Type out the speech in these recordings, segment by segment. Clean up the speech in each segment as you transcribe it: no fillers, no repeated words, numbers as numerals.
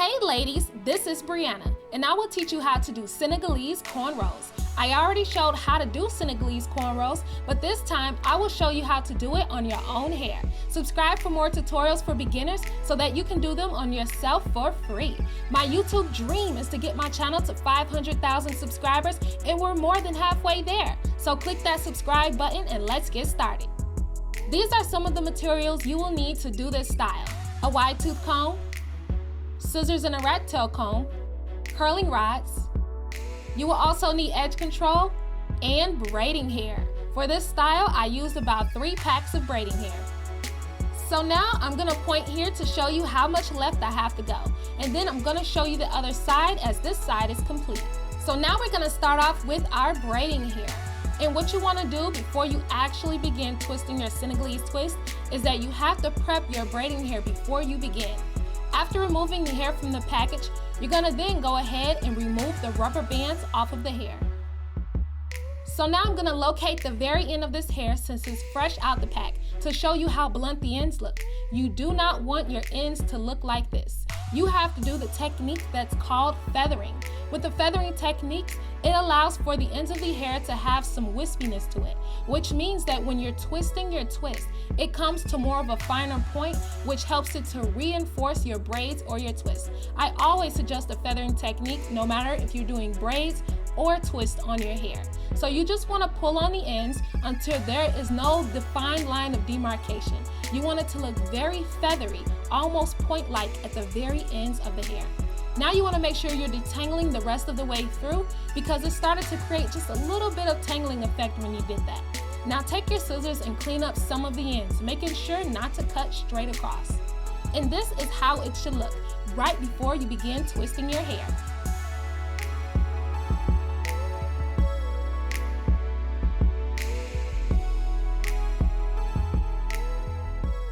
Hey ladies, this is Breanna, and I will teach you how to do Senegalese cornrows. I already showed how to do Senegalese cornrows, but this time I will show you how to do it on your own hair. Subscribe for more tutorials for beginners so that you can do them on yourself for free. My YouTube dream is to get my channel to 500,000 subscribers, and we're more than halfway there. So click that subscribe button and let's get started. These are some of the materials you will need to do this style: a wide tooth comb, scissors and a rat tail comb, curling rods. You will also need edge control and braiding hair. For this style, I used about 3 packs of braiding hair. So now I'm gonna point here to show you how much left I have to go. And then I'm gonna show you the other side as this side is complete. So now we're gonna start off with our braiding hair. And what you wanna do before you actually begin twisting your Senegalese twist is that you have to prep your braiding hair before you begin. After removing the hair from the package, you're gonna then go ahead and remove the rubber bands off of the hair. So now I'm gonna locate the very end of this hair since it's fresh out the pack to show you how blunt the ends look. You do not want your ends to look like this. You have to do the technique that's called feathering. With the feathering technique, it allows for the ends of the hair to have some wispiness to it, which means that when you're twisting your twist, it comes to more of a finer point, which helps it to reinforce your braids or your twist. I always suggest a feathering technique no matter if you're doing braids or a twist on your hair. So you just want to pull on the ends until there is no defined line of demarcation. You want it to look very feathery, almost point-like at the very ends of the hair. Now you want to make sure you're detangling the rest of the way through because it started to create just a little bit of tangling effect when you did that. Now take your scissors and clean up some of the ends, making sure not to cut straight across. And this is how it should look right before you begin twisting your hair.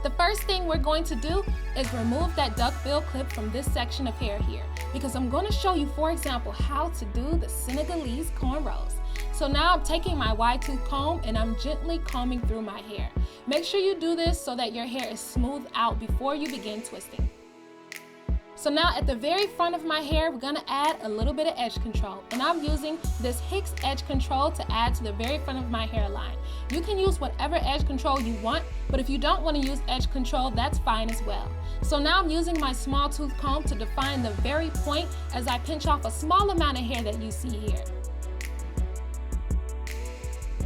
The first thing we're going to do is remove that duckbill clip from this section of hair here, because I'm going to show you, for example, how to do the Senegalese cornrows. So now I'm taking my wide tooth comb and I'm gently combing through my hair. Make sure you do this so that your hair is smoothed out before you begin twisting. So now at the very front of my hair, we're gonna add a little bit of edge control. And I'm using this Hicks edge control to add to the very front of my hairline. You can use whatever edge control you want, but if you don't wanna use edge control, that's fine as well. So now I'm using my small tooth comb to define the very point as I pinch off a small amount of hair that you see here.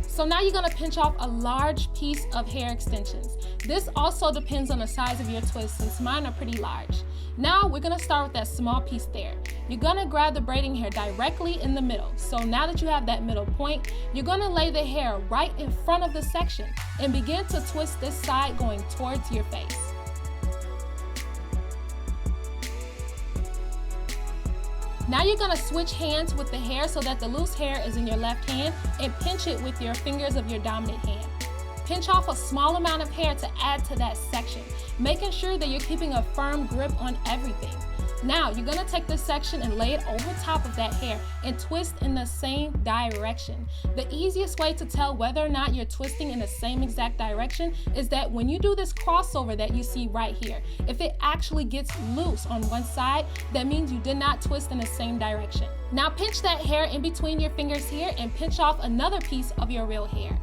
So now you're gonna pinch off a large piece of hair extensions. This also depends on the size of your twist since mine are pretty large. Now we're gonna start with that small piece there. You're gonna grab the braiding hair directly in the middle. So now that you have that middle point, you're gonna lay the hair right in front of the section and begin to twist this side going towards your face. Now you're gonna switch hands with the hair so that the loose hair is in your left hand and pinch it with your fingers of your dominant hand. Pinch off a small amount of hair to add to that section, making sure that you're keeping a firm grip on everything. Now you're gonna take this section and lay it over top of that hair and twist in the same direction. The easiest way to tell whether or not you're twisting in the same exact direction is that when you do this crossover that you see right here, if it actually gets loose on one side, that means you did not twist in the same direction. Now pinch that hair in between your fingers here and pinch off another piece of your real hair.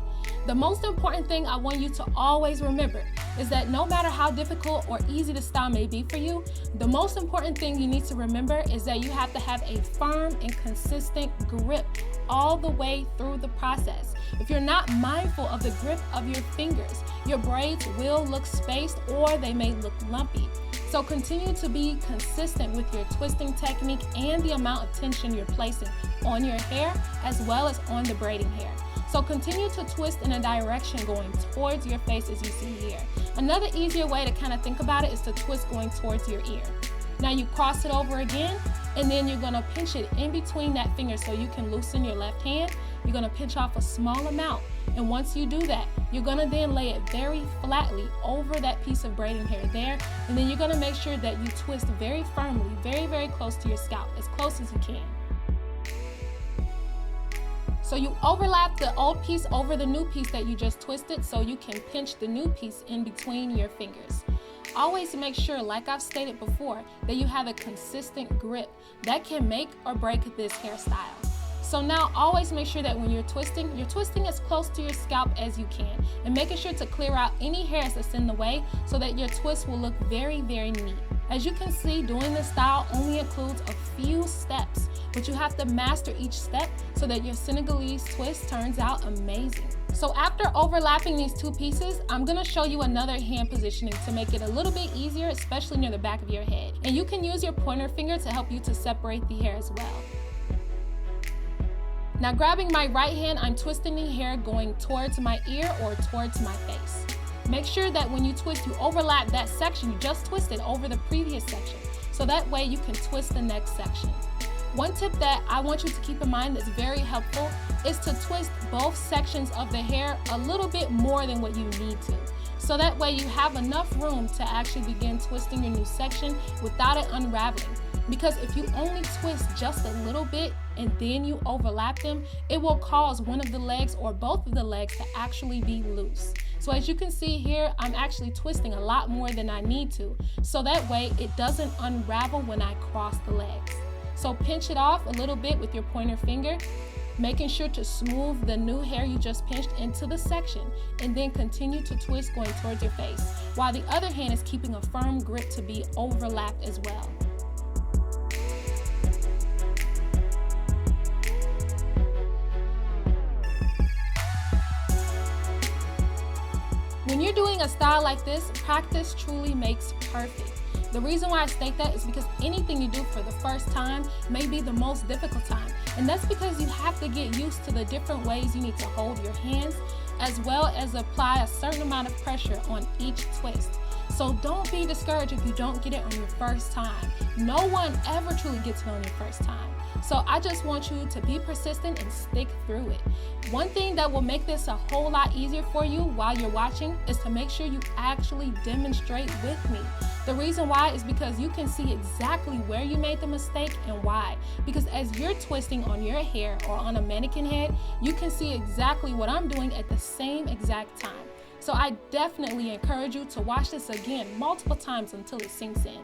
The most important thing I want you to always remember is that no matter how difficult or easy the style may be for you, the most important thing you need to remember is that you have to have a firm and consistent grip all the way through the process. If you're not mindful of the grip of your fingers, your braids will look spaced or they may look lumpy. So continue to be consistent with your twisting technique and the amount of tension you're placing on your hair as well as on the braiding hair. So continue to twist in a direction going towards your face as you see here. Another easier way to kind of think about it is to twist going towards your ear. Now you cross it over again, and then you're gonna pinch it in between that finger so you can loosen your left hand. You're gonna pinch off a small amount. And once you do that, you're gonna then lay it very flatly over that piece of braiding hair there. And then you're gonna make sure that you twist very firmly, very, very close to your scalp, as close as you can. So you overlap the old piece over the new piece that you just twisted so you can pinch the new piece in between your fingers. Always make sure, like I've stated before, that you have a consistent grip that can make or break this hairstyle. So now always make sure that when you're twisting as close to your scalp as you can, and making sure to clear out any hairs that's in the way so that your twist will look very, very neat. As you can see, doing this style only includes a few steps, but you have to master each step so that your Senegalese twist turns out amazing. So after overlapping these two pieces, I'm gonna show you another hand positioning to make it a little bit easier, especially near the back of your head. And you can use your pointer finger to help you to separate the hair as well. Now grabbing my right hand, I'm twisting the hair going towards my ear or towards my face. Make sure that when you twist, you overlap that section you just twisted over the previous section, so that way you can twist the next section. One tip that I want you to keep in mind that's very helpful is to twist both sections of the hair a little bit more than what you need to. So that way you have enough room to actually begin twisting your new section without it unraveling. Because if you only twist just a little bit and then you overlap them, it will cause one of the legs or both of the legs to actually be loose. So as you can see here, I'm actually twisting a lot more than I need to, so that way it doesn't unravel when I cross the legs. So pinch it off a little bit with your pointer finger, making sure to smooth the new hair you just pinched into the section, and then continue to twist going towards your face, while the other hand is keeping a firm grip to be overlapped as well. When you're doing a style like this, practice truly makes perfect. The reason why I state that is because anything you do for the first time may be the most difficult time. And that's because you have to get used to the different ways you need to hold your hands, as well as apply a certain amount of pressure on each twist. So don't be discouraged if you don't get it on your first time. No one ever truly gets it on your first time. So I just want you to be persistent and stick through it. One thing that will make this a whole lot easier for you while you're watching is to make sure you actually demonstrate with me. The reason why is because you can see exactly where you made the mistake and why. Because as you're twisting on your hair or on a mannequin head, you can see exactly what I'm doing at the same exact time. So I definitely encourage you to watch this again multiple times until it sinks in.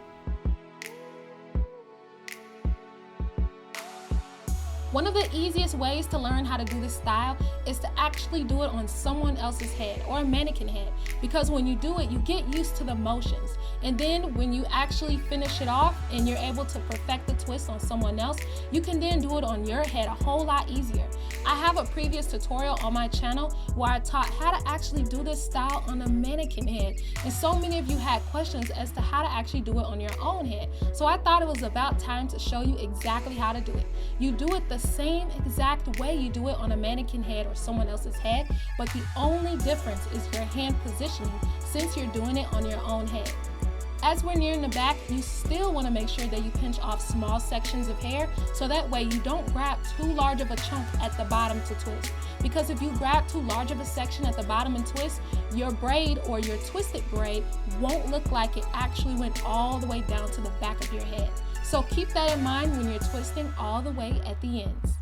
One of the easiest ways to learn how to do this style is to actually do it on someone else's head or a mannequin head, because when you do it, you get used to the motions. And then when you actually finish it off and you're able to perfect the twist on someone else, you can then do it on your head a whole lot easier. I have a previous tutorial on my channel where I taught how to actually do this style on a mannequin head. And so many of you had questions as to how to actually do it on your own head. So I thought it was about time to show you exactly how to do it. You do it the same exact way you do it on a mannequin head or someone else's head, but the only difference is your hand positioning since you're doing it on your own head. As we're nearing the back, you still want to make sure that you pinch off small sections of hair so that way you don't grab too large of a chunk at the bottom to twist. Because if you grab too large of a section at the bottom and twist, your braid or your twisted braid won't look like it actually went all the way down to the back of your head. So keep that in mind when you're twisting all the way at the ends.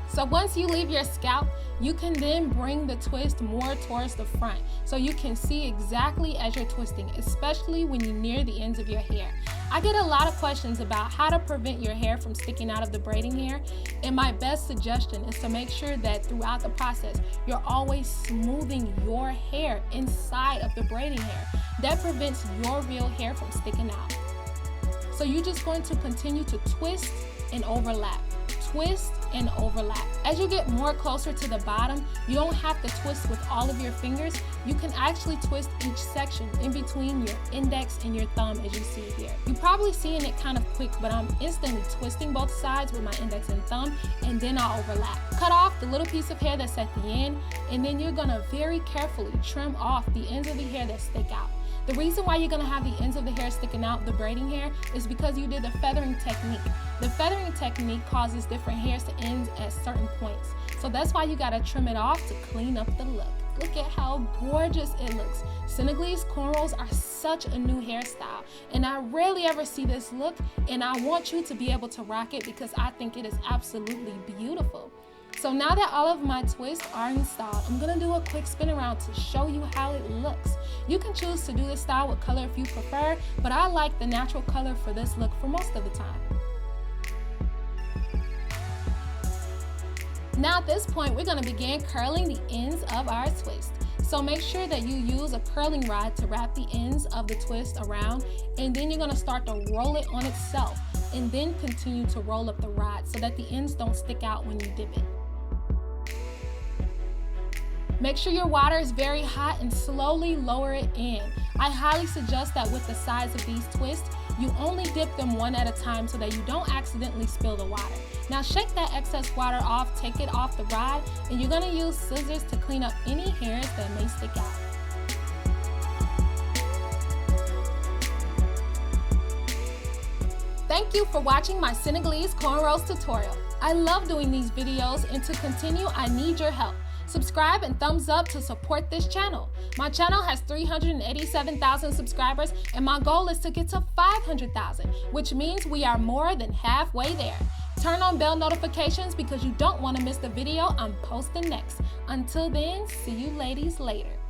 So once you leave your scalp, you can then bring the twist more towards the front so you can see exactly as you're twisting, especially when you're near the ends of your hair. I get a lot of questions about how to prevent your hair from sticking out of the braiding hair, and my best suggestion is to make sure that throughout the process, you're always smoothing your hair inside of the braiding hair. That prevents your real hair from sticking out. So you're just going to continue to twist and overlap. Twist and overlap. As you get more closer to the bottom, you don't have to twist with all of your fingers. You can actually twist each section in between your index and your thumb, as you see here. You're probably seeing it kind of quick, but I'm instantly twisting both sides with my index and thumb, and then I'll overlap. Cut off the little piece of hair that's at the end, and then you're gonna very carefully trim off the ends of the hair that stick out. The reason why you're gonna have the ends of the hair sticking out, the braiding hair, is because you did the feathering technique. The feathering technique causes different hairs to end at certain points. So that's why you gotta trim it off to clean up the look. Look at how gorgeous it looks. Senegalese cornrows are such a new hairstyle, and I rarely ever see this look, and I want you to be able to rock it because I think it is absolutely beautiful. So now that all of my twists are installed, I'm gonna do a quick spin around to show you how it looks. You can choose to do this style with color if you prefer, but I like the natural color for this look for most of the time. Now at this point, we're gonna begin curling the ends of our twist. So make sure that you use a curling rod to wrap the ends of the twist around, and then you're gonna start to roll it on itself, and then continue to roll up the rod so that the ends don't stick out when you dip it. Make sure your water is very hot and slowly lower it in. I highly suggest that with the size of these twists, you only dip them one at a time so that you don't accidentally spill the water. Now shake that excess water off, take it off the rod, and you're gonna use scissors to clean up any hairs that may stick out. Thank you for watching my Senegalese cornrows tutorial. I love doing these videos, and to continue, I need your help. Subscribe and thumbs up to support this channel. My channel has 387,000 subscribers, and my goal is to get to 500,000, which means we are more than halfway there. Turn on bell notifications because you don't want to miss the video I'm posting next. Until then, see you ladies later.